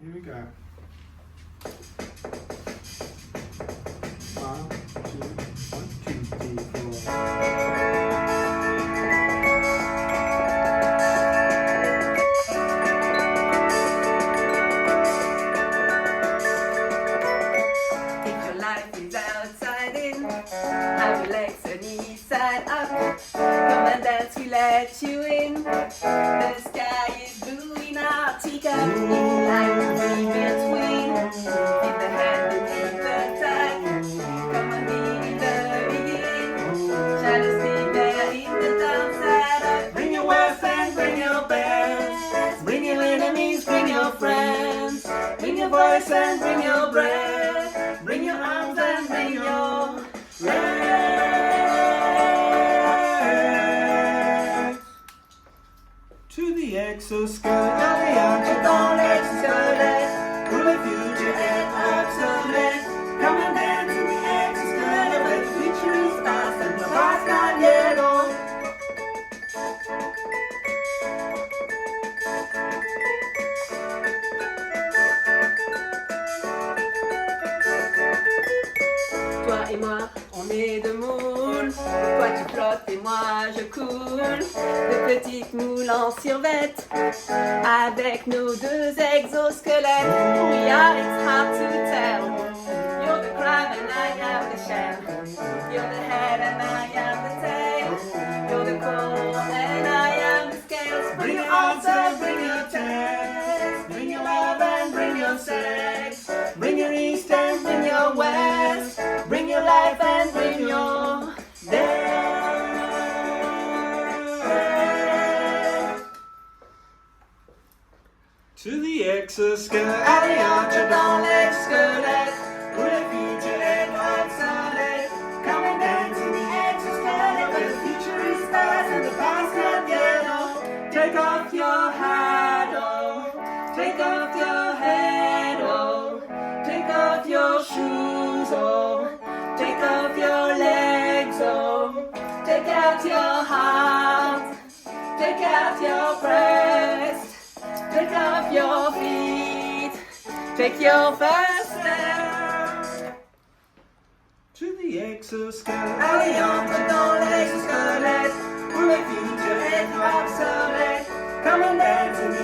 Here we go. 1, 2, 3, 4. Have your legs and knees side up. Come and dance, we let you in. The sky is blue in our teacup. In line in between. In the hand and in the tag. Come and begin the begin. Shadows sleep there in the downside up. Bring your wife and bring your bands. Bring your enemies, bring your friends. Bring your voice and bring your breath. Bring your arms and bring your legs. To the exosquelette, allez, entre, dans l'exosquelette. Pour le futur est obsolète. Come and dance in the exosquelette. Where the future is past and the past not yet on. Toi et moi, on est de moules. Toi tu flottes et moi je coule. De petites moules en survet. Avec nos deux exosquelettes. We are, it's hard to tell. You're the crab and I am the shell. You're the head and I am the tail. You're the core and I am the scales. Bring your arms and bring your tails. Bring your love and bring your sex. Bring your east and bring your west. Bring your life and bring your death. To the exosquelette, allez, entre dans l'exosquelette. Pour le futur est obsolète. Come and dance in the exosquelette. Where the future is past and the past not yet on. Take off your hat, oh. Take off your head, oh. Take off your shoes, oh. Take off your legs, oh. Take out your heart. Take out your breast. Take off your feet. Take your first step. To the exosquelette, allez, entre dans l'exosquelette. Pour le futur est obsolète. Come and dance in the